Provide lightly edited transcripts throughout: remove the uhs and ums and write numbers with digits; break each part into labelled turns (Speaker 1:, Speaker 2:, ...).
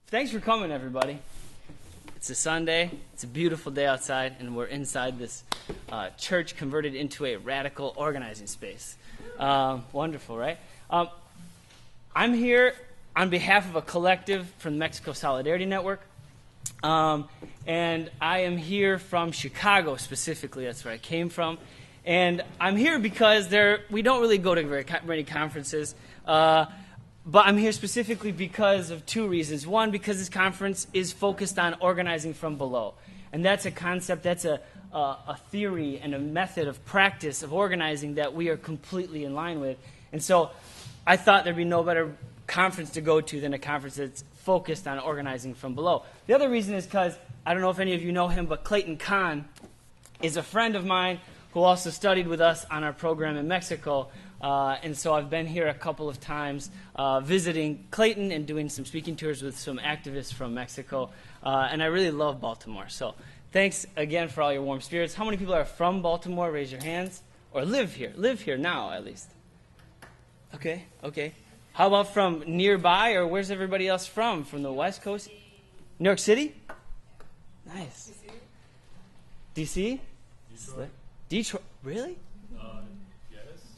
Speaker 1: Thanks for coming, everybody. It's a Sunday. It's a beautiful day outside, and we're inside this church converted into a radical organizing space. Wonderful, right? I'm here on behalf of a collective from the Mexico Solidarity Network, and I am here from Chicago specifically. That's where I came from. And I'm here because we don't really go to very many conferences, but I'm here specifically because of two reasons. One, because this conference is focused on organizing from below. And that's a concept, that's a theory and a method of practice of organizing that we are completely in line with. And so I thought there'd be no better conference to go to than a conference that's focused on organizing from below. The other reason is because, I don't know if any of you know him, but Clayton Kahn is a friend of mine who also studied with us on our program in Mexico. And so I've been here a couple of times visiting Clayton and doing some speaking tours with some activists from Mexico. And I really love Baltimore. So thanks again for all your warm spirits. How many people are from Baltimore? Raise your hands. Or live here now at least. Okay. How about from nearby, or where's everybody else from? From the West Coast? New York City? Nice. DC? Detroit. Really?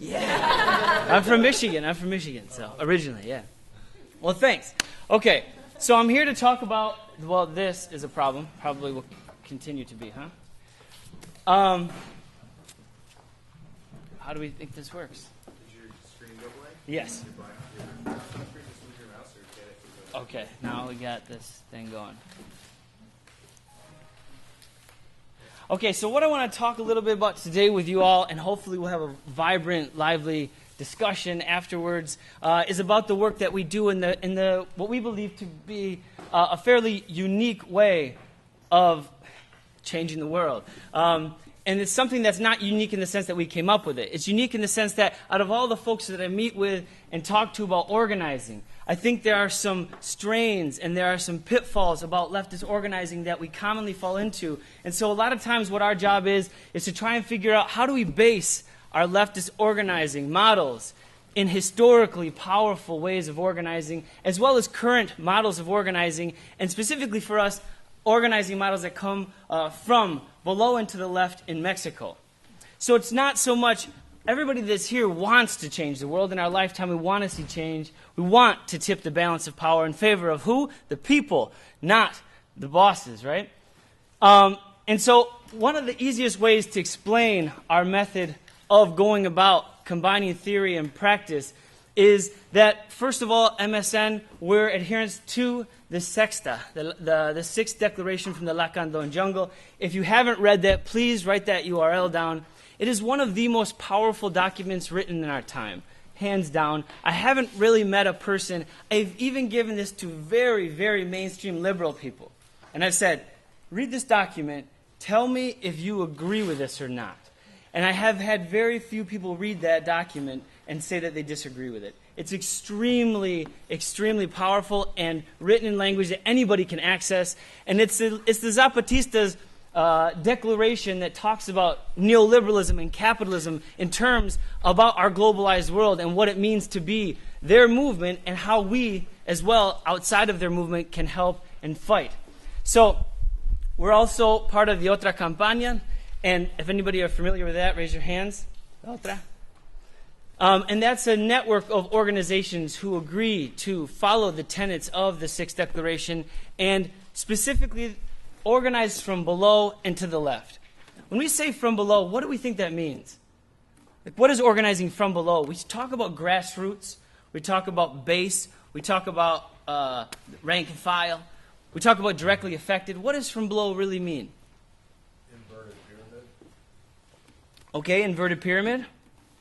Speaker 1: Yeah. I'm from Michigan, so originally, yeah. Well, thanks. Okay, so I'm here to talk about, well, this is a problem. Probably will continue to be, huh? How do we think this works?
Speaker 2: Is your screen go blank?
Speaker 1: Yes. Okay, now we got this thing going. Okay, so what I want to talk a little bit about today with you all, and hopefully we'll have a vibrant, lively discussion afterwards, is about the work that we do in the what we believe to be a fairly unique way of changing the world. And it's something that's not unique in the sense that we came up with it. It's unique in the sense that out of all the folks that I meet with and talk to about organizing, I think there are some strains and there are some pitfalls about leftist organizing that we commonly fall into. And so a lot of times what our job is to try and figure out how do we base our leftist organizing models in historically powerful ways of organizing, as well as current models of organizing, and specifically for us, organizing models that come from below and to the left in Mexico. So it's not so much everybody that's here wants to change the world. In our lifetime, we want to see change. We want to tip the balance of power in favor of who? The people, not the bosses, right? And so one of the easiest ways to explain our method of going about combining theory and practice is that, first of all, MSN, we're adherents to the Sexta, the Sixth Declaration from the Lacandon Jungle. If you haven't read that, please write that URL down. It is one of the most powerful documents written in our time, hands down. I haven't really met a person, I've even given this to very, very mainstream liberal people. And I've said, read this document, tell me if you agree with this or not. And I have had very few people read that document and say that they disagree with it. It's extremely, extremely powerful and written in language that anybody can access. And it's the Zapatistas declaration that talks about neoliberalism and capitalism in terms about our globalized world and what it means to be their movement and how we, as well, outside of their movement, can help and fight. So we're also part of the Otra Campaña. And if anybody are familiar with that, raise your hands. Otra. And that's a network of organizations who agree to follow the tenets of the Sixth Declaration and specifically organize from below and to the left. When we say from below, what do we think that means? Like, what is organizing from below? We talk about grassroots. We talk about base. We talk about rank and file. We talk about directly affected. What does from below really mean?
Speaker 2: Inverted pyramid.
Speaker 1: Okay, inverted pyramid.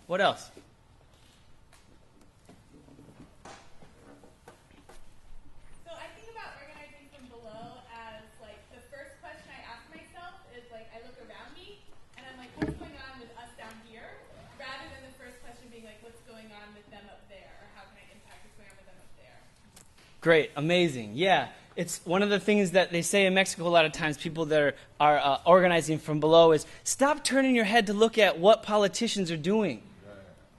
Speaker 1: What else?
Speaker 3: So I think about organizing from below as, like, the first question I ask myself is, like, I look around me and I'm like, what's going on with us down here? Rather than the first question being like, what's going on with them up there? Or how can I impact what's going on with them up there?
Speaker 1: Great, amazing. Yeah, it's one of the things that they say in Mexico a lot of times, people that are organizing from below, is stop turning your head to look at what politicians are doing.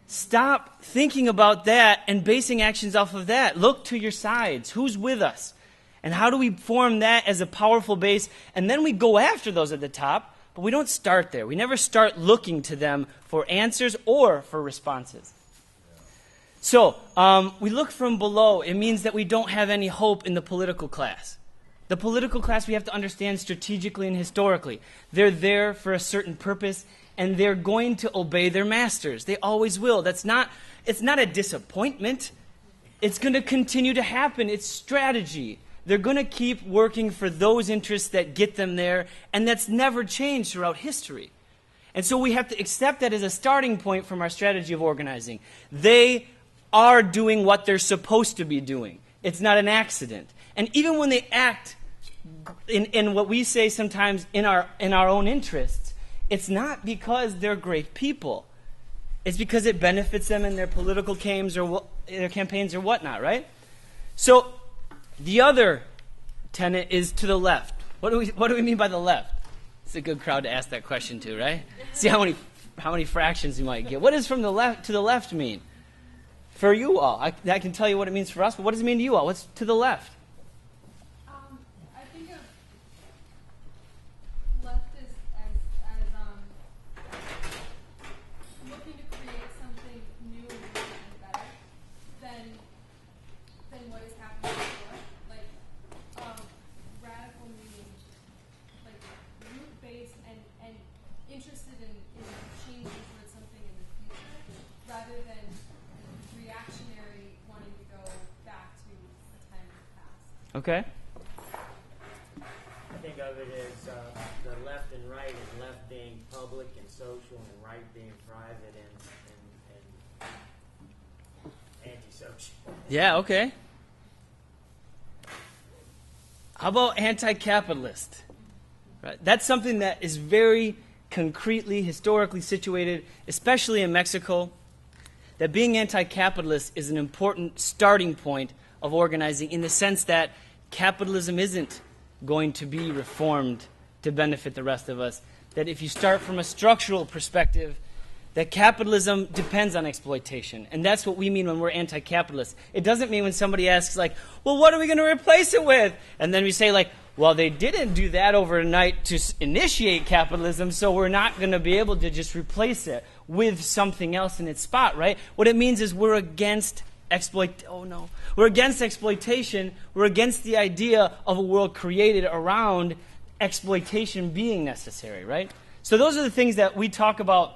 Speaker 1: Stop thinking about that and basing actions off of that. Look to your sides. Who's with us? And how do we form that as a powerful base? And then we go after those at the top, but we don't start there. We never start looking to them for answers or for responses. So, we look from below. It means that we don't have any hope in the political class. The political class we have to understand strategically and historically. They're there for a certain purpose, and they're going to obey their masters. They always will. It's not a disappointment. It's going to continue to happen. It's strategy. They're going to keep working for those interests that get them there, and that's never changed throughout history. And so we have to accept that as a starting point from our strategy of organizing. They are doing what they're supposed to be doing. It's not an accident. And even when they act in what we say sometimes in our own interests, it's not because they're great people. It's because it benefits them in their political campaigns or whatnot, right? So the other tenet is to the left. What do we mean by the left? It's a good crowd to ask that question to, right? See how many fractions you might get. What does from the left to the left mean? For you all, I can tell you what it means for us, but what does it mean to you all? What's to the left?
Speaker 4: I think of left as looking to create something new and better than what has happened before. Like radical meaning, like root-based and interested in changing towards something in the future, rather than reactionary, wanting to go back to a time in the past.
Speaker 1: Okay.
Speaker 5: I think of it as the left and right, and left being public and social, and right being private and antisocial.
Speaker 1: Yeah, okay. How about anti-capitalist? Right. That's something that is very concretely, historically situated, especially in Mexico. That being anti-capitalist is an important starting point of organizing, in the sense that capitalism isn't going to be reformed to benefit the rest of us. That if you start from a structural perspective, that capitalism depends on exploitation. And that's what we mean when we're anti-capitalist. It doesn't mean when somebody asks, like, well, what are we going to replace it with? And then we say, like, well, they didn't do that overnight to initiate capitalism, so we're not going to be able to just replace it with something else in its spot, right? What it means is we're against We're against exploitation. We're against the idea of a world created around exploitation being necessary, right? So those are the things that we talk about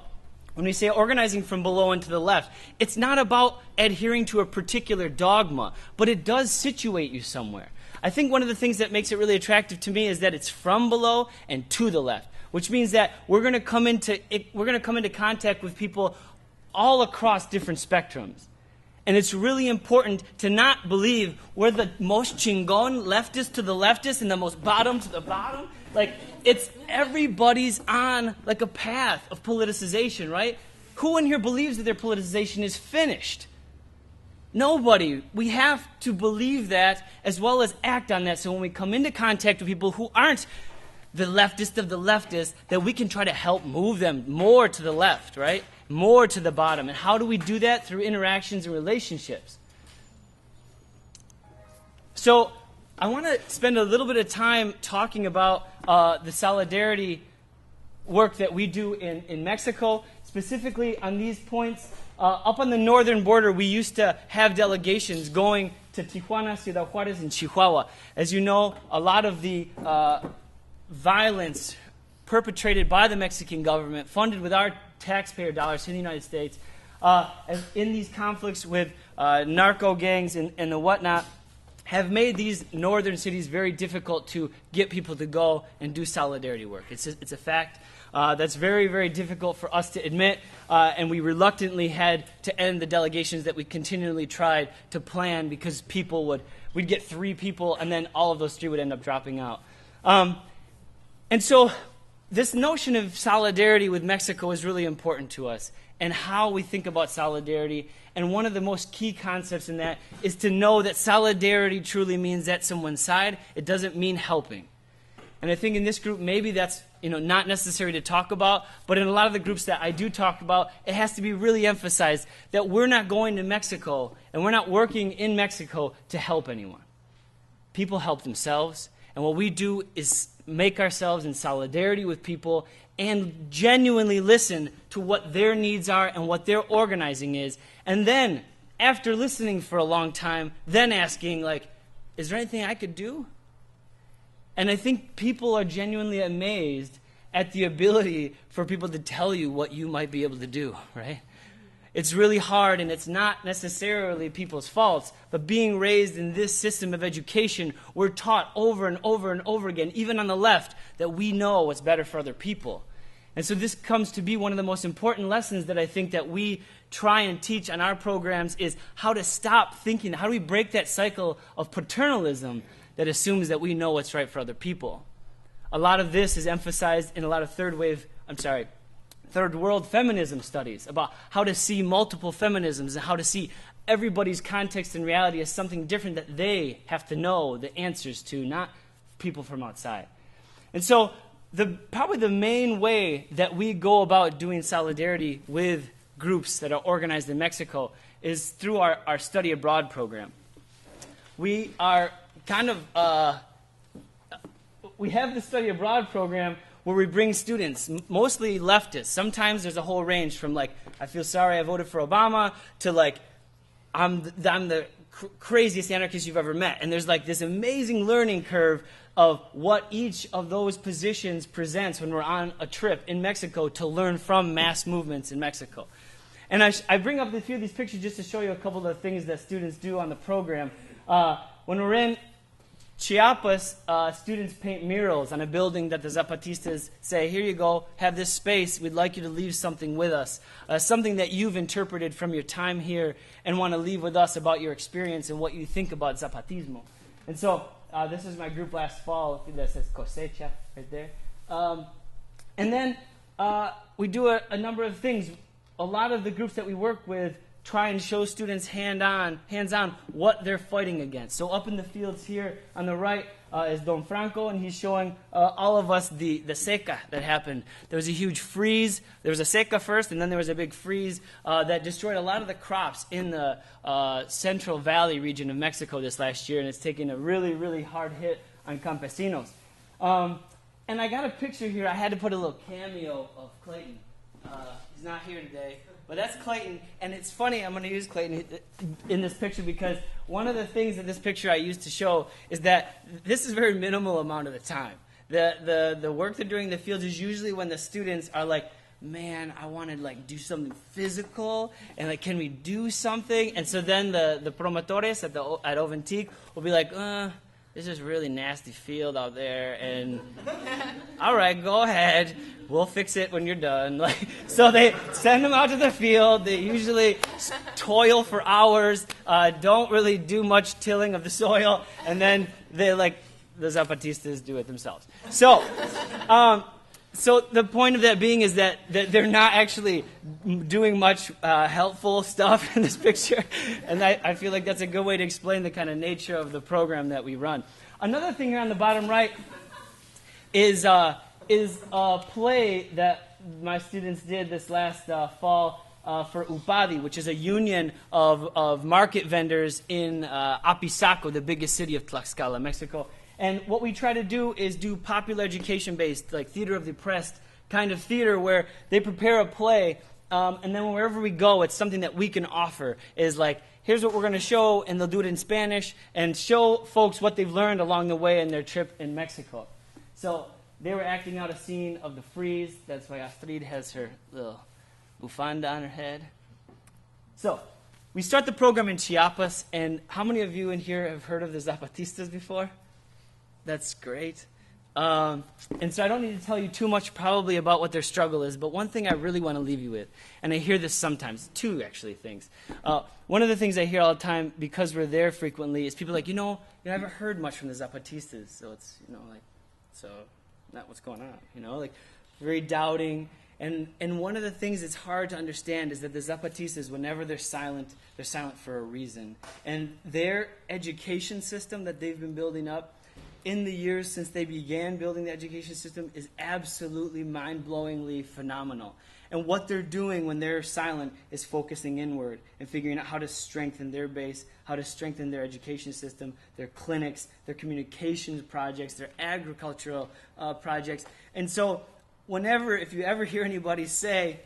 Speaker 1: when we say organizing from below and to the left. It's not about adhering to a particular dogma, but it does situate you somewhere. I think one of the things that makes it really attractive to me is that it's from below and to the left, which means that we're going to come into contact with people all across different spectrums. And it's really important to not believe we're the most chingon leftist to the leftist and the most bottom to the bottom. Like, it's everybody's on like a path of politicization, right? Who in here believes that their politicization is finished? Nobody. We have to believe that as well as act on that. So when we come into contact with people who aren't the leftist of the leftists, that we can try to help move them more to the left, right? More to the bottom. And how do we do that? Through interactions and relationships. So I want to spend a little bit of time talking about the solidarity work that we do in Mexico, specifically on these points. Up on the northern border, we used to have delegations going to Tijuana, Ciudad Juarez, and Chihuahua. As you know, a lot of the violence perpetrated by the Mexican government, funded with our taxpayer dollars in the United States, in these conflicts with narco gangs and the whatnot, have made these northern cities very difficult to get people to go and do solidarity work. It's a fact that's very, very difficult for us to admit, and we reluctantly had to end the delegations that we continually tried to plan, because we'd get 3 people, and then all of those 3 would end up dropping out. And so this notion of solidarity with Mexico is really important to us, and how we think about solidarity. And one of the most key concepts in that is to know that solidarity truly means at someone's side. It doesn't mean helping. And I think in this group, maybe that's not necessary to talk about, but in a lot of the groups that I do talk about, it has to be really emphasized that we're not going to Mexico and we're not working in Mexico to help anyone. people help themselves. And what we do is make ourselves in solidarity with people and genuinely listen to what their needs are and what their organizing is. And then, after listening for a long time, then asking, like, is there anything I could do? And I think people are genuinely amazed at the ability for people to tell you what you might be able to do, right? It's really hard, and it's not necessarily people's faults, but being raised in this system of education, we're taught over and over and over again, even on the left, that we know what's better for other people. And so this comes to be one of the most important lessons that I think that we try and teach on our programs is how to stop thinking, how do we break that cycle of paternalism that assumes that we know what's right for other people. A lot of this is emphasized in a lot of third world feminism studies about how to see multiple feminisms and how to see everybody's context and reality as something different that they have to know the answers to, not people from outside. And so probably the main way that we go about doing solidarity with groups that are organized in Mexico is through our study abroad program. We are kind of, we have the study abroad program where we bring students, mostly leftists. Sometimes there's a whole range from like, I feel sorry I voted for Obama, to like, I'm the craziest anarchist you've ever met. And there's like this amazing learning curve of what each of those positions presents when we're on a trip in Mexico to learn from mass movements in Mexico. And I bring up a few of these pictures just to show you a couple of the things that students do on the program. When we're in Chiapas, students paint murals on a building that the Zapatistas say, here you go, have this space, we'd like you to leave something with us, something that you've interpreted from your time here and want to leave with us about your experience and what you think about Zapatismo. And so this is my group last fall that says cosecha right there. And then we do a number of things. A lot of the groups that we work with try and show students hands-on what they're fighting against. So up in the fields here on the right is Don Franco, and he's showing all of us the seca that happened. There was a huge freeze. There was a seca first, and then there was a big freeze that destroyed a lot of the crops in the Central Valley region of Mexico this last year, and it's taken a really, really hard hit on campesinos. And I got a picture here. I had to put a little cameo of Clayton. He's not here today. But that's Clayton, and it's funny, I'm going to use Clayton in this picture because one of the things that this picture I used to show is that this is a very minimal amount of the time. The work they're doing in the fields is usually when the students are like, man, I want to like do something physical, and like, can we do something? And so then the promotores at Oventique will be like, this is a really nasty field out there, and all right, go ahead. We'll fix it when you're done. So they send them out to the field. They usually toil for hours, don't really do much tilling of the soil, and then they the Zapatistas do it themselves. So the point of that being is that they're not actually doing much helpful stuff in this picture, and I feel like that's a good way to explain the kind of nature of the program that we run. Another thing here on the bottom right is a play that my students did this last fall for UPADI, which is a union of market vendors in Apizaco, the biggest city of Tlaxcala, Mexico. And what we try to do is do popular education-based, like theater of the oppressed kind of theater where they prepare a play, and then wherever we go, it's something that we can offer. Is like, here's what we're going to show, and they'll do it in Spanish, and show folks what they've learned along the way in their trip in Mexico. So they were acting out a scene of the freeze. That's why Astrid has her little bufanda on her head. So we start the program in Chiapas, and how many of you in here have heard of the Zapatistas before? That's great. And so I don't need to tell you too much probably about what their struggle is, but one thing I really want to leave you with, and I hear this sometimes, two actually things. One of the things I hear all the time, because we're there frequently, is people like, I haven't heard much from the Zapatistas, so it's, so not what's going on, very doubting. And one of the things that's hard to understand is that the Zapatistas, whenever they're silent for a reason. And their education system that they've been building up in the years since they began building the education system is absolutely mind-blowingly phenomenal. And what they're doing when they're silent is focusing inward and figuring out how to strengthen their base, how to strengthen their education system, their clinics, their communications projects, their agricultural projects. And so if you ever hear anybody say,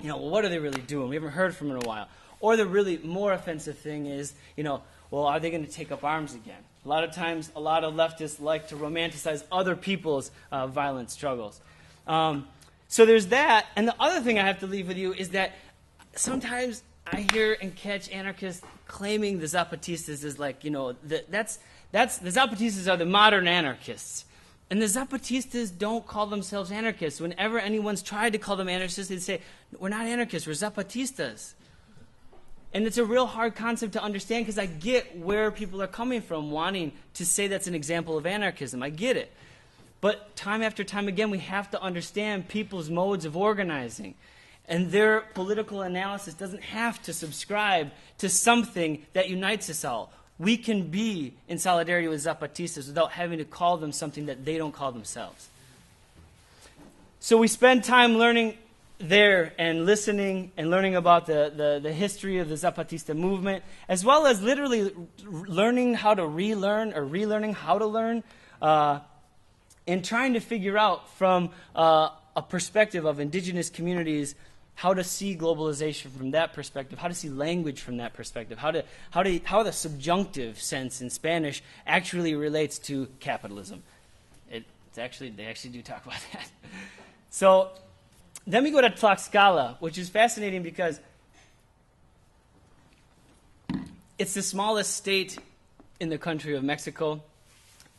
Speaker 1: well, what are they really doing? We haven't heard from them in a while. Or the really more offensive thing is, well, are they going to take up arms again? A lot of times, a lot of leftists like to romanticize other people's violent struggles. So there's that. And the other thing I have to leave with you is that sometimes I hear and catch anarchists claiming the Zapatistas is like, the Zapatistas are the modern anarchists. And the Zapatistas don't call themselves anarchists. Whenever anyone's tried to call them anarchists, they say, we're not anarchists, we're Zapatistas. And it's a real hard concept to understand because I get where people are coming from wanting to say that's an example of anarchism. I get it. But time after time again, we have to understand people's modes of organizing. And their political analysis doesn't have to subscribe to something that unites us all. We can be in solidarity with Zapatistas without having to call them something that they don't call themselves. So we spend time learning there and listening and learning about the history of the Zapatista movement, as well as literally learning how to relearn or relearning how to learn, and trying to figure out from a perspective of indigenous communities how to see globalization from that perspective, how to see language from that perspective, how the subjunctive sense in Spanish actually relates to capitalism. They actually do talk about that. So then we go to Tlaxcala, which is fascinating because it's the smallest state in the country of Mexico,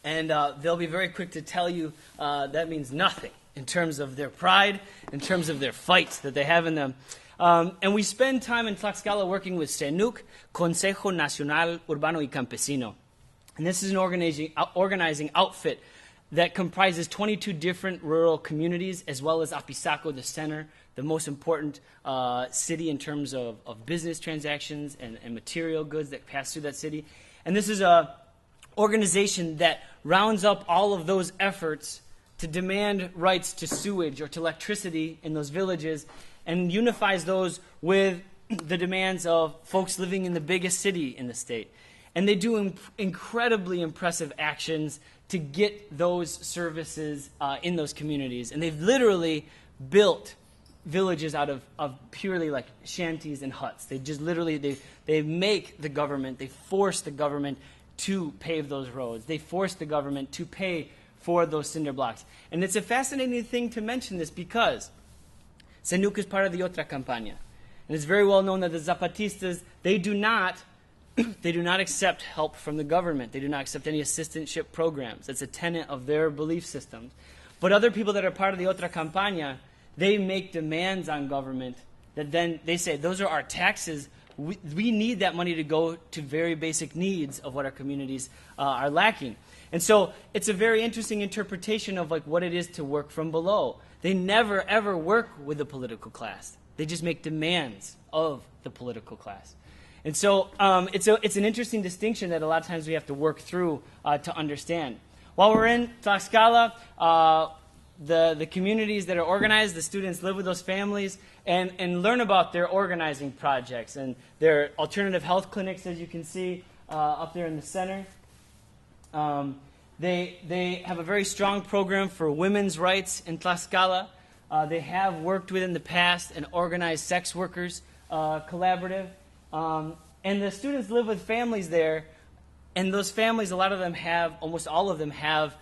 Speaker 1: and they'll be very quick to tell you that means nothing in terms of their pride, in terms of their fights that they have in them. And we spend time in Tlaxcala working with CENUC, Consejo Nacional Urbano y Campesino. And this is an organizing outfit that comprises 22 different rural communities, as well as Apizaco, the center, the most important city in terms of business transactions and material goods that pass through that city. And this is an organization that rounds up all of those efforts to demand rights to sewage or to electricity in those villages and unifies those with the demands of folks living in the biggest city in the state. And they do incredibly impressive actions to get those services in those communities. And they've literally built villages out of purely like shanties and huts. They just literally, they make the government, they force the government to pave those roads. They force the government to pay for those cinder blocks. And it's a fascinating thing to mention this because CENUC is part of the Otra Campaña. And it's very well known that the Zapatistas, they do not accept help from the government. They do not accept any assistantship programs. That's a tenet of their belief systems. But other people that are part of the Otra Campaña, they make demands on government that then they say, those are our taxes. We need that money to go to very basic needs of what our communities are lacking. And so it's a very interesting interpretation of like what it is to work from below. They never, ever work with the political class. They just make demands of the political class. And so it's an interesting distinction that a lot of times we have to work through to understand. While we're in Tlaxcala, the communities that are organized, the students live with those families and learn about their organizing projects and their alternative health clinics, as you can see up there in the center. They have a very strong program for women's rights in Tlaxcala. They have worked with in the past an organized sex workers collaborative. And the students live with families there, and those families, almost all of them have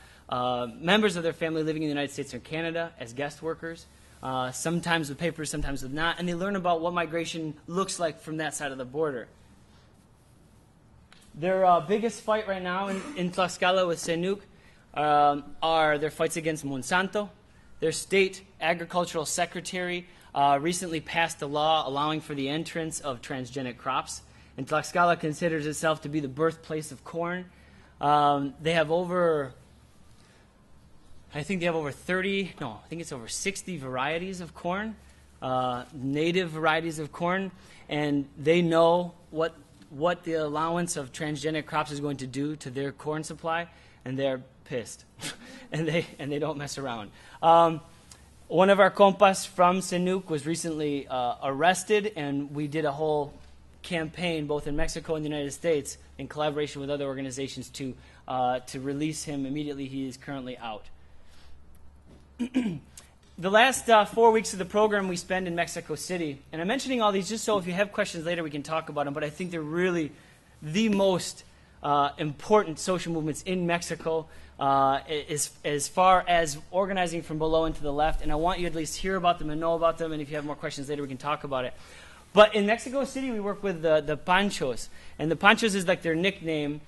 Speaker 1: members of their family living in the United States or Canada as guest workers, sometimes with papers, sometimes with not, and they learn about what migration looks like from that side of the border. Their biggest fight right now in Tlaxcala with CENUC are their fights against Monsanto. Their state agricultural secretary recently passed a law allowing for the entrance of transgenic crops. And Tlaxcala considers itself to be the birthplace of corn. They have over 60 varieties of corn, native varieties of corn, and they know what the allowance of transgenic crops is going to do to their corn supply, and they're pissed, and they don't mess around. One of our compas from Senuc was recently arrested, and we did a whole campaign both in Mexico and the United States in collaboration with other organizations to release him immediately. He is currently out. The last 4 weeks of the program we spend in Mexico City, and I'm mentioning all these just so if you have questions later we can talk about them, but I think they're really the most important social movements in Mexico as far as organizing from below and to the left, and I want you to at least hear about them and know about them, and if you have more questions later we can talk about it. But in Mexico City we work with the Ponchos, and the Ponchos is like their nickname.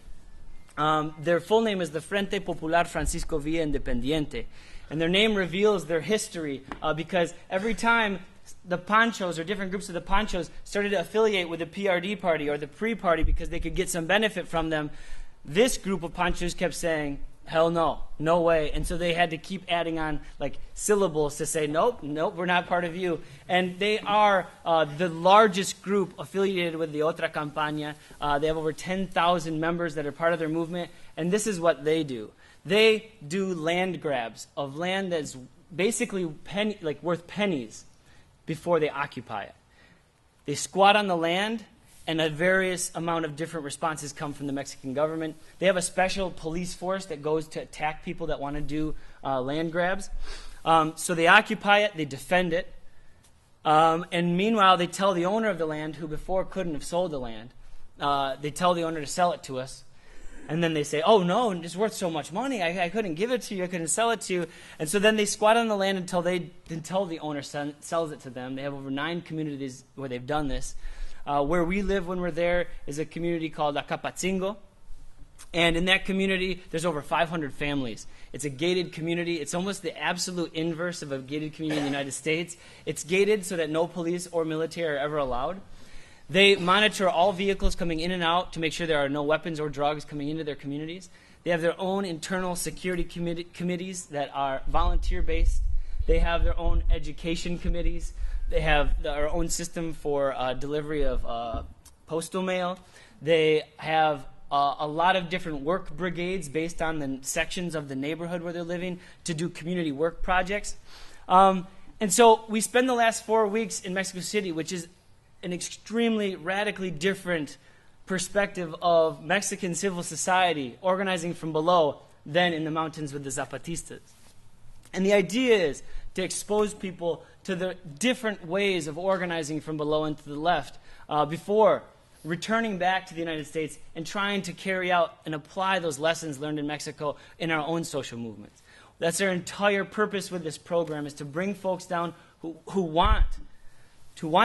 Speaker 1: Their full name is the Frente Popular Francisco Villa Independiente. And their name reveals their history because every time the Ponchos or different groups of the Ponchos started to affiliate with the PRD party or the PRI party because they could get some benefit from them, this group of Ponchos kept saying, hell no, no way. And so they had to keep adding on like syllables to say, nope, we're not part of you. And they are the largest group affiliated with the Otra Campaña. They have over 10,000 members that are part of their movement. And this is what they do. They do land grabs of land that's basically worth pennies before they occupy it. They squat on the land, and a various amount of different responses come from the Mexican government. They have a special police force that goes to attack people that want to do land grabs. So they occupy it, they defend it, and meanwhile they tell the owner of the land, who before couldn't have sold the land, they tell the owner to sell it to us. And then they say, oh, no, it's worth so much money. I couldn't give it to you. I couldn't sell it to you. And so then they squat on the land until the owner sells it to them. They have over 9 communities where they've done this. Where we live when we're there is a community called Acapatzingo. And in that community, there's over 500 families. It's a gated community. It's almost the absolute inverse of a gated community in the United States. It's gated so that no police or military are ever allowed. They monitor all vehicles coming in and out to make sure there are no weapons or drugs coming into their communities. They have their own internal security committees that are volunteer-based. They have their own education committees. They have their own system for delivery of postal mail. They have a lot of different work brigades based on the sections of the neighborhood where they're living to do community work projects. And so we spend the last 4 weeks in Mexico City, which is an extremely radically different perspective of Mexican civil society organizing from below than in the mountains with the Zapatistas. And the idea is to expose people to the different ways of organizing from below and to the left before returning back to the United States and trying to carry out and apply those lessons learned in Mexico in our own social movements. That's our entire purpose with this program, is to bring folks down who want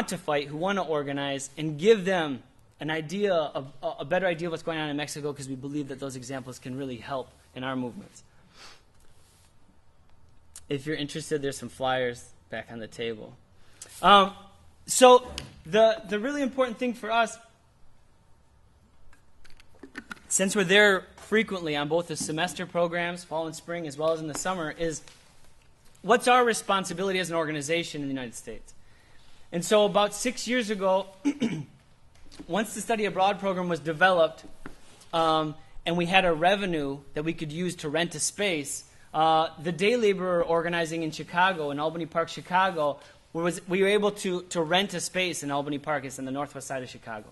Speaker 1: to fight, who want to organize, and give them an idea, a better idea of what's going on in Mexico, because we believe that those examples can really help in our movements. If you're interested, there's some flyers back on the table. So the really important thing for us, since we're there frequently on both the semester programs, fall and spring, as well as in the summer, is what's our responsibility as an organization in the United States? And so about 6 years ago, once the study abroad program was developed and we had a revenue that we could use to rent a space, the day laborer organizing in Chicago, in Albany Park, Chicago, we were able to rent a space in Albany Park. It's on the northwest side of Chicago.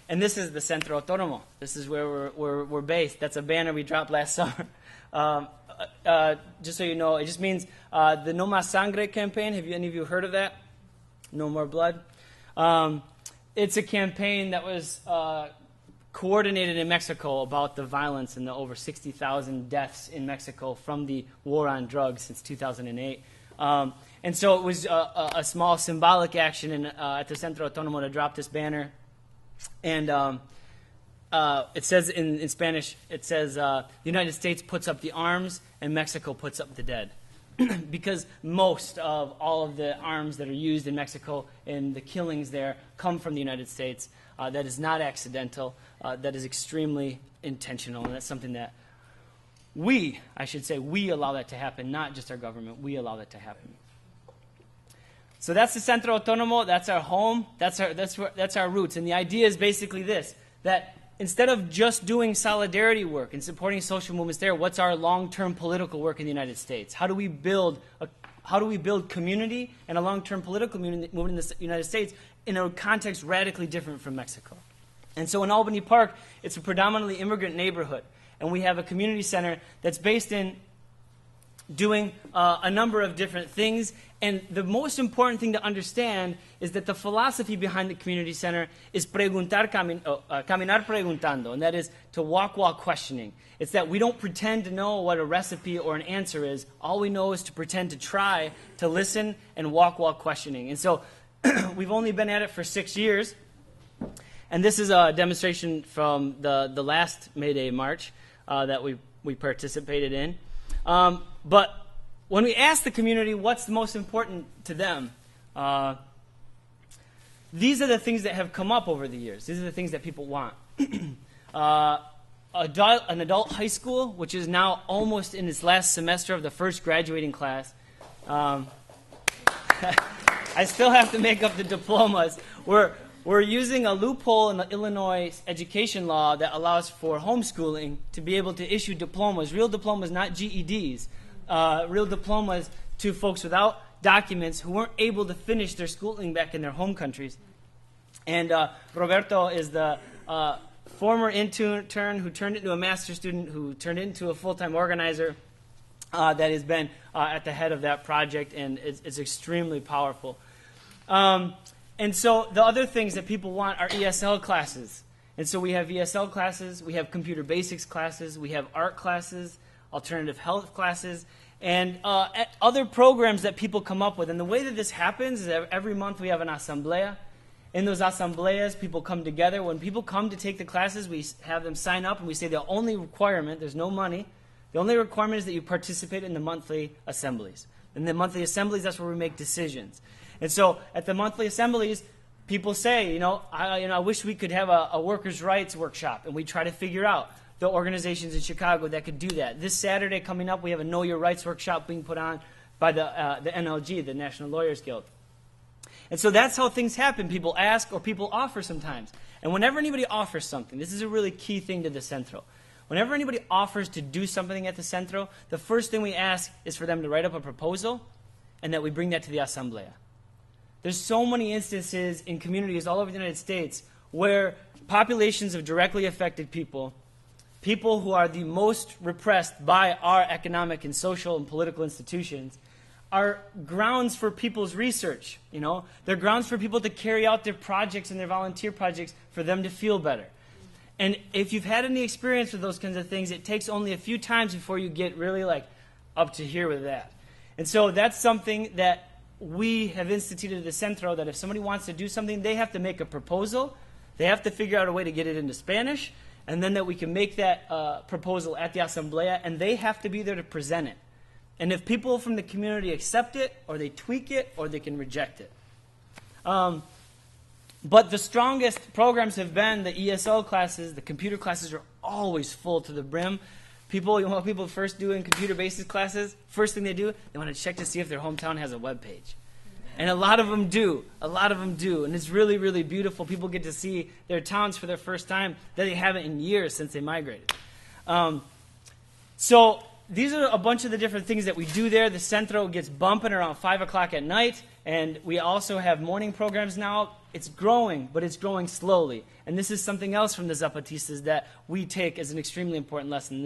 Speaker 1: And this is the Centro Autónomo. This is where we're based. That's a banner we dropped last summer. Just so you know, it just means the No Más Sangre campaign. Have any of you heard of that? No More Blood. It's a campaign that was coordinated in Mexico about the violence and the over 60,000 deaths in Mexico from the war on drugs since 2008. And so it was a small symbolic action at the Centro Autónomo to drop this banner. And it says in Spanish, it says, the United States puts up the arms and Mexico puts up the dead. Because most of all of the arms that are used in Mexico and the killings there come from the United States. That is not accidental. That is extremely intentional. And that's something that we allow that to happen, not just our government. We allow that to happen. So that's the Centro Autónomo. That's our home. That's our roots. And the idea is basically this, that instead of just doing solidarity work and supporting social movements there, what's our long-term political work in the United States? How do we build community and a long-term political movement in the United States in a context radically different from Mexico? And so in Albany Park, it's a predominantly immigrant neighborhood, and we have a community center that's based in doing a number of different things. And the most important thing to understand is that the philosophy behind the community center is caminar preguntando, and that is to walk while questioning. It's that we don't pretend to know what a recipe or an answer is. All we know is to pretend to try to listen and walk while questioning. And so we've only been at it for 6 years. And this is a demonstration from the last May Day March that we participated in. But when we ask the community what's the most important to them, these are the things that have come up over the years. These are the things that people want. An adult high school, which is now almost in its last semester of the first graduating class. I still have to make up the diplomas. We're using a loophole in the Illinois education law that allows for homeschooling to be able to issue diplomas, real diplomas, not GEDs, real diplomas to folks without documents who weren't able to finish their schooling back in their home countries. And Roberto is the former intern who turned into a master's student, who turned into a full-time organizer that has been at the head of that project, and it's extremely powerful. And so the other things that people want are ESL classes. And so we have ESL classes, we have computer basics classes, we have art classes, alternative health classes, and other programs that people come up with. And the way that this happens is every month we have an asamblea. In those asambleas, people come together. When people come to take the classes, we have them sign up, and we say the only requirement, there's no money, the only requirement is that you participate in the monthly assemblies. In the monthly assemblies, that's where we make decisions. And so at the monthly assemblies, people say, I wish we could have a workers' rights workshop, and we try to figure out the organizations in Chicago that could do that. This Saturday coming up, we have a Know Your Rights workshop being put on by the NLG, the National Lawyers Guild. And so that's how things happen. People ask or people offer sometimes. And whenever anybody offers something, this is a really key thing to the Centro. Whenever anybody offers to do something at the Centro, the first thing we ask is for them to write up a proposal and that we bring that to the Asamblea. There's so many instances in communities all over the United States where populations of directly affected people, people who are the most repressed by our economic and social and political institutions, are grounds for people's research. They're grounds for people to carry out their projects and their volunteer projects for them to feel better. And if you've had any experience with those kinds of things, it takes only a few times before you get really up to here with that. And so that's something that we have instituted at the Centro, that if somebody wants to do something, they have to make a proposal. They have to figure out a way to get it into Spanish, and then that we can make that proposal at the Asamblea, and they have to be there to present it. And if people from the community accept it, or they tweak it, or they can reject it. But the strongest programs have been the ESL classes. The computer classes are always full to the brim. What people first do in computer basics classes, first thing they do, they want to check to see if their hometown has a web page. And a lot of them do. And it's really, really beautiful. People get to see their towns for their first time that they haven't in years since they migrated. So these are a bunch of the different things that we do there. The Centro gets bumping around 5 o'clock at night. And we also have morning programs now. It's growing, but it's growing slowly. And this is something else from the Zapatistas that we take as an extremely important lesson.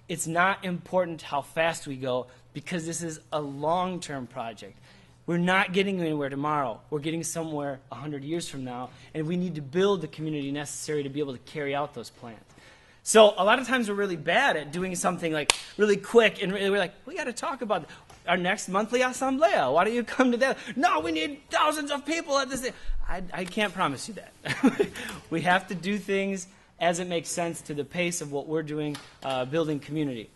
Speaker 1: It's not important how fast we go, because this is a long-term project. We're not getting anywhere tomorrow. We're getting somewhere 100 years from now, and we need to build the community necessary to be able to carry out those plans. So a lot of times we're really bad at doing something really quick, and we're we got to talk about our next monthly Asamblea. Why don't you come to that? No, we need thousands of people at this. I can't promise you that. We have to do things as it makes sense to the pace of what we're doing, building community.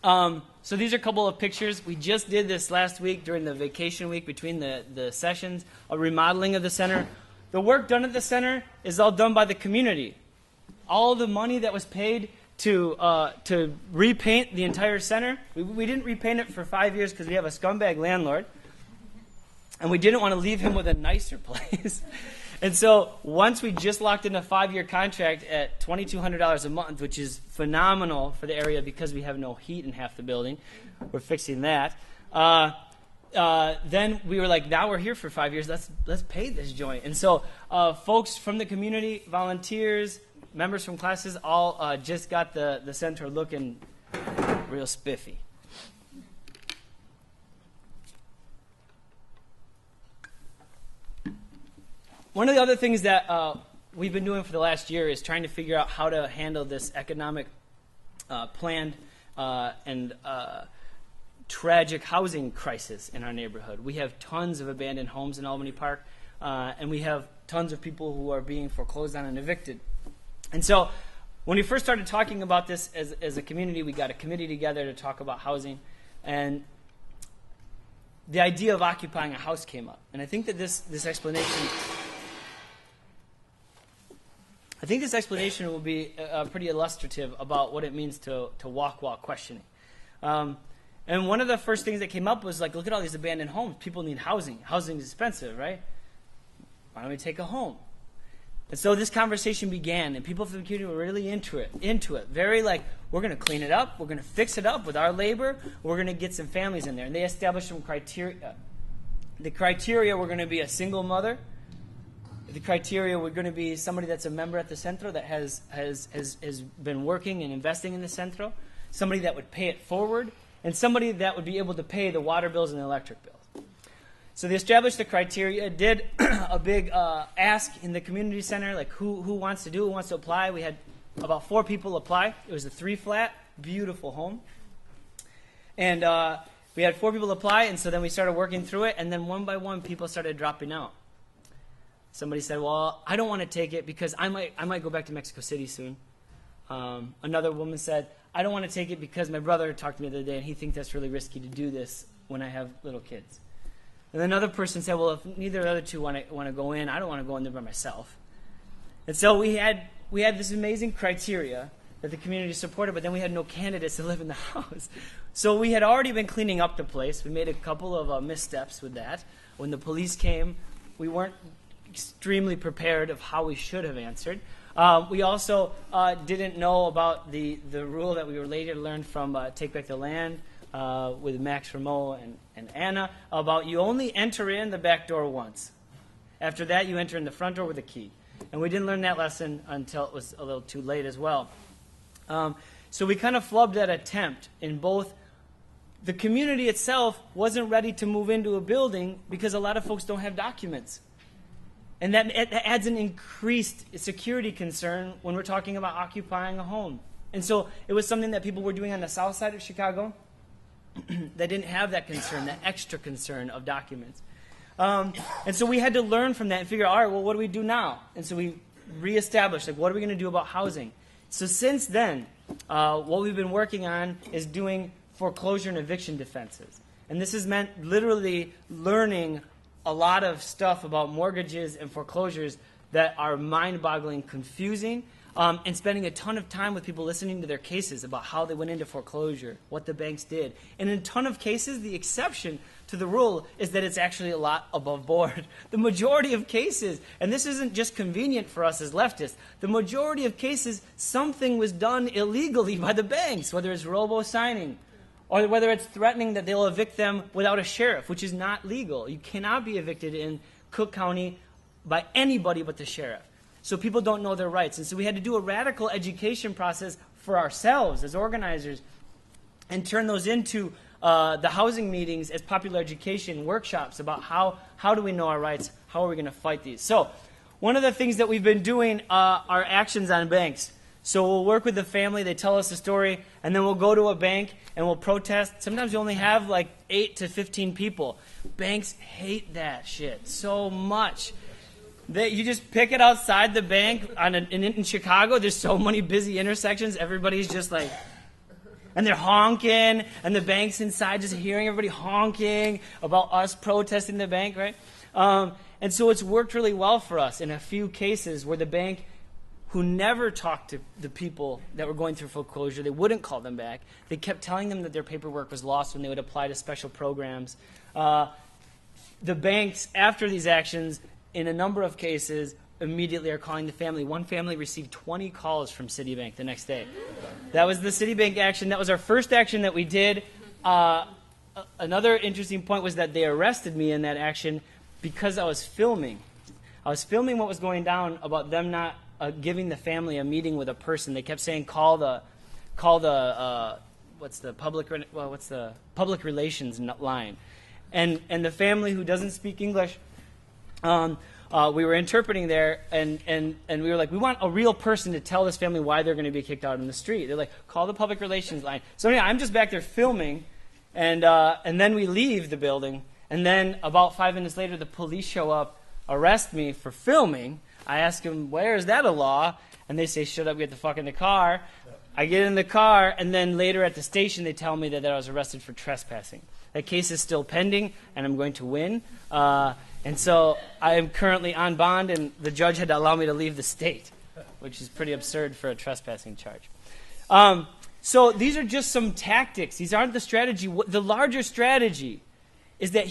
Speaker 1: So these are a couple of pictures. We just did this last week during the vacation week between the sessions, a remodeling of the center. The work done at the center is all done by the community. All the money that was paid to repaint the entire center, we didn't repaint it for 5 years because we have a scumbag landlord, and we didn't want to leave him with a nicer place. And so once we just locked in a 5-year contract at $2,200 a month, which is phenomenal for the area because we have no heat in half the building. We're fixing that. Then we were like, now we're here for 5 years. Let's pay this joint. And so folks from the community, volunteers, members from classes, all just got the center looking real spiffy. One of the other things that we've been doing for the last year is trying to figure out how to handle this economic planned and tragic housing crisis in our neighborhood. We have tons of abandoned homes in Albany Park, and we have tons of people who are being foreclosed on and evicted. And so when we first started talking about this as a community, we got a committee together to talk about housing, and the idea of occupying a house came up. And I think that this explanation will be pretty illustrative about what it means to walk while questioning. And one of the first things that came up was like, look at all these abandoned homes. People need housing. Housing is expensive, right? Why don't we take a home? And so this conversation began, and people from the community were really into it. Very like, we're going to clean it up. We're going to fix it up with our labor. We're going to get some families in there. And they established some criteria. The criteria were going to be a single mother. The criteria were going to be somebody that's a member at the Centro that has been working and investing in the Centro, somebody that would pay it forward, and somebody that would be able to pay the water bills and the electric bills. So they established the criteria, did a big ask in the community center, like who wants to do, who wants to apply. We had about 4 people apply. It was a 3-flat, beautiful home. And we had 4 people apply, and so then we started working through it, and then one by one people started dropping out. Somebody said, well, I don't want to take it because I might go back to Mexico City soon. Another woman said, I don't want to take it because my brother talked to me the other day and he thinks that's really risky to do this when I have little kids. And another person said, well, if neither of the other two want to go in, I don't want to go in there by myself. And so we had this amazing criteria that the community supported, but then we had no candidates to live in the house. So we had already been cleaning up the place. We made a couple of missteps with that. When the police came, we weren't extremely prepared of how we should have answered. We also didn't know about the rule that we were later learned from Take Back the Land with Max Rameau and Anna about you only enter in the back door once. After that, you enter in the front door with a key. And we didn't learn that lesson until it was a little too late as well. So we kind of flubbed that attempt in both. The community itself wasn't ready to move into a building because a lot of folks don't have documents. And that adds an increased security concern when we're talking about occupying a home. And so it was something that people were doing on the south side of Chicago that didn't have that concern, that extra concern of documents. And so we had to learn from that and figure out, all right, well, what do we do now? And so we reestablished, like, what are we going to do about housing? So since then, what we've been working on is doing foreclosure and eviction defenses. And this has meant literally learning a lot of stuff about mortgages and foreclosures that are mind-boggling, confusing, and spending a ton of time with people listening to their cases about how they went into foreclosure, what the banks did. And in a ton of cases, the exception to the rule is that it's actually a lot above board. The majority of cases, and this isn't just convenient for us as leftists, the majority of cases, something was done illegally by the banks, whether it's robo-signing, or whether it's threatening that they'll evict them without a sheriff, which is not legal. You cannot be evicted in Cook County by anybody but the sheriff. So people don't know their rights. And so we had to do a radical education process for ourselves as organizers and turn those into the housing meetings as popular education workshops about how do we know our rights, how are we going to fight these. So one of the things that we've been doing are actions on banks. So we'll work with the family, they tell us a story, and then we'll go to a bank and we'll protest. Sometimes we only have like 8 to 15 people. Banks hate that shit so much. You just pick it outside the bank in Chicago. There's so many busy intersections. Everybody's just like, and they're honking, and the bank's inside just hearing everybody honking about us protesting the bank, right? And so it's worked really well for us in a few cases where the bank, who never talked to the people that were going through foreclosure, they wouldn't call them back. They kept telling them that their paperwork was lost when they would apply to special programs. The banks, after these actions, in a number of cases, immediately are calling the family. One family received 20 calls from Citibank the next day. That was the Citibank action. That was our first action that we did. Another interesting point was that they arrested me in that action because I was filming. I was filming what was going down about them not giving the family a meeting with a person. They kept saying, call the public relations line. And the family who doesn't speak English, we were interpreting there, and we were like, we want a real person to tell this family why they're going to be kicked out in the street. They're like, call the public relations line. So anyway, I'm just back there filming, and then we leave the building, and then about 5 minutes later, the police show up, arrest me for filming. I ask them, where is that a law? And they say, shut up, get the fuck in the car. I get in the car, and then later at the station, they tell me that I was arrested for trespassing. That case is still pending, and I'm going to win. And so I am currently on bond, and the judge had to allow me to leave the state, which is pretty absurd for a trespassing charge. So these are just some tactics. These aren't the strategy. The larger strategy is that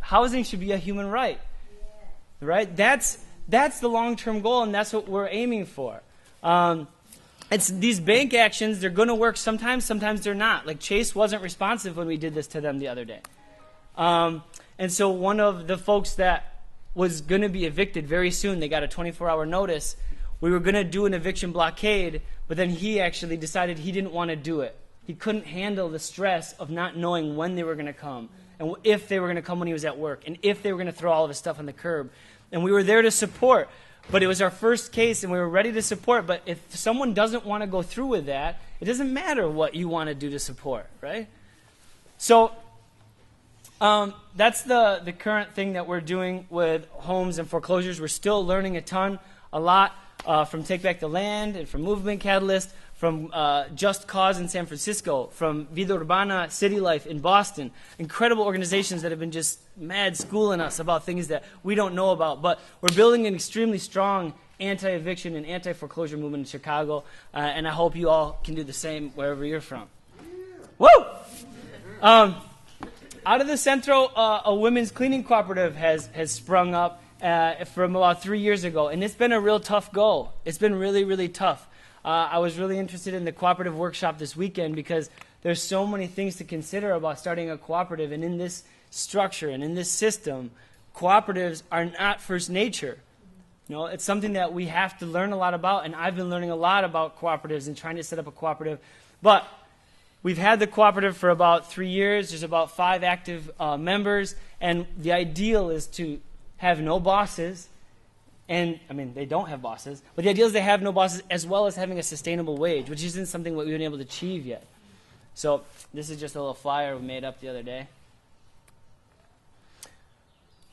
Speaker 1: housing should be a human right. Right? That's the long-term goal, and that's what we're aiming for. It's these bank actions, they're going to work sometimes they're not. Like Chase wasn't responsive when we did this to them the other day. And so one of the folks that was going to be evicted very soon, they got a 24-hour notice. We were going to do an eviction blockade, but then he actually decided he didn't want to do it. He couldn't handle the stress of not knowing when they were going to come, and if they were going to come when he was at work, and if they were going to throw all of his stuff on the curb. And we were there to support. But it was our first case, and we were ready to support. But if someone doesn't want to go through with that, it doesn't matter what you want to do to support, right? So that's the current thing that we're doing with homes and foreclosures. We're still learning a lot from Take Back the Land and from Movement Catalyst, from Just Cause in San Francisco, from Vida Urbana, City Life in Boston. Incredible organizations that have been just mad schooling us about things that we don't know about. But we're building an extremely strong anti-eviction and anti-foreclosure movement in Chicago, and I hope you all can do the same wherever you're from. Woo! Out of the Centro, a women's cleaning cooperative has sprung up from about 3 years ago, and it's been a real tough go. It's been really, really tough. I was really interested in the cooperative workshop this weekend because there's so many things to consider about starting a cooperative, and in this structure and in this system, cooperatives are not first nature. You know, it's something that we have to learn a lot about, and I've been learning a lot about cooperatives and trying to set up a cooperative. But we've had the cooperative for about 3 years. There's about 5 active members, and the ideal is to have no bosses. And, I mean, they don't have bosses, but the idea is they have no bosses as well as having a sustainable wage, which isn't something that we've been able to achieve yet. So this is just a little flyer we made up the other day.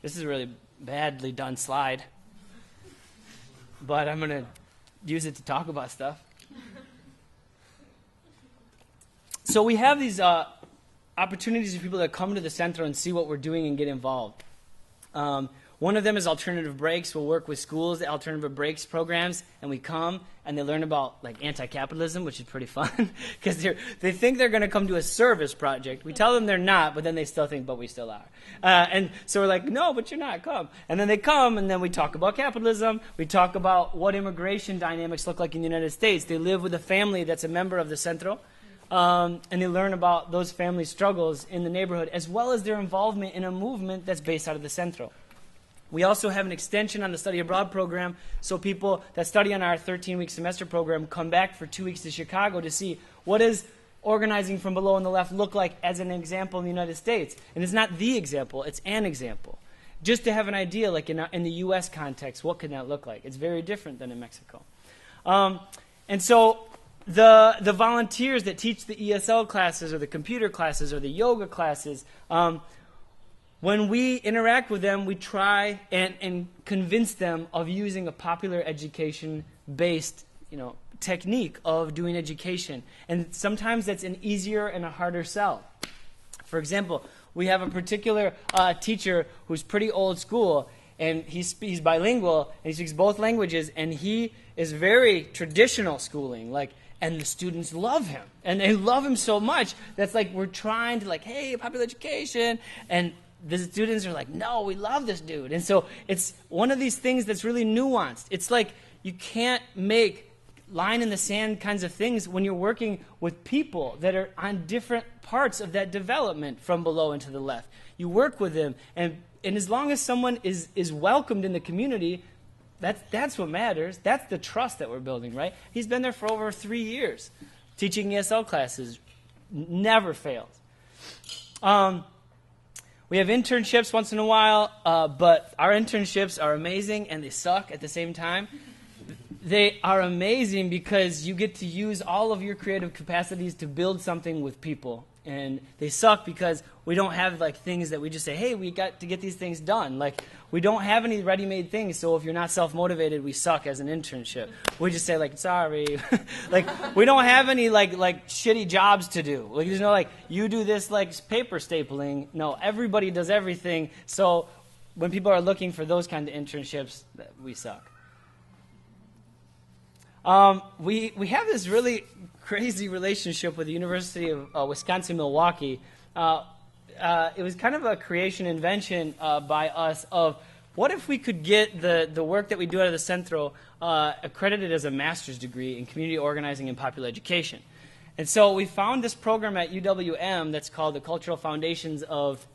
Speaker 1: This is a really badly done slide, but I'm going to use it to talk about stuff. So we have these opportunities for people that come to the center and see what we're doing and get involved. One of them is alternative breaks. We'll work with schools, the alternative breaks programs, and we come and they learn about like anti-capitalism, which is pretty fun because they think they're going to come to a service project. We tell them they're not, but then they still think, but we still are. And so we're like, no, but you're not, come. And then they come, and then we talk about capitalism. We talk about what immigration dynamics look like in the United States. They live with a family that's a member of the Centro, and they learn about those family struggles in the neighborhood, as well as their involvement in a movement that's based out of the Centro. We also have an extension on the study abroad program, so people that study on our 13-week semester program come back for 2 weeks to Chicago to see what does organizing from below on the left look like as an example in the United States. And it's not the example, it's an example. Just to have an idea, like in the U.S. context, what can that look like? It's very different than in Mexico. And so the volunteers that teach the ESL classes or the computer classes or the yoga classes, when we interact with them, we try and convince them of using a popular education-based, technique of doing education. And sometimes that's an easier and a harder sell. For example, we have a particular teacher who's pretty old school, and he's bilingual, and he speaks both languages, and he is very traditional schooling, and the students love him. And they love him so much that's like we're trying to hey, popular education, and the students are like, no, we love this dude. And so it's one of these things that's really nuanced. It's like you can't make line in the sand kinds of things when you're working with people that are on different parts of that development from below and to the left. You work with them, and as long as someone is welcomed in the community, that's what matters. That's the trust that we're building, right? He's been there for over 3 years, teaching ESL classes, never failed. We have internships once in a while, but our internships are amazing and they suck at the same time. They are amazing because you get to use all of your creative capacities to build something with people. And they suck because we don't have like things that we just say, hey, we got to get these things done. Like, we don't have any ready-made things, so if you're not self-motivated, we suck as an internship. We just say, like, sorry. Like, we don't have any like shitty jobs to do. Like, there's no like, you do this like paper stapling. No, everybody does everything. So when people are looking for those kind of internships, we suck. We have this really crazy relationship with the University of Wisconsin-Milwaukee. It was kind of a creation invention by us of what if we could get the work that we do out of the Centro accredited as a master's degree in community organizing and popular education. And so we found this program at UWM that's called the Cultural Foundations of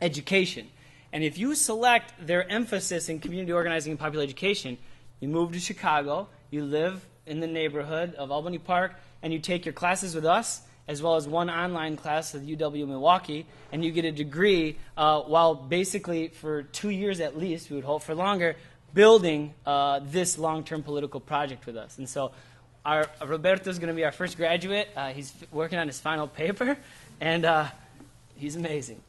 Speaker 1: Education. And if you select their emphasis in community organizing and popular education, you move to Chicago, you live in the neighborhood of Albany Park, and you take your classes with us, as well as one online class at UW Milwaukee, and you get a degree while basically for 2 years at least, we would hope for longer, building this long-term political project with us. And so Roberto is going to be our first graduate. He's working on his final paper, and he's amazing.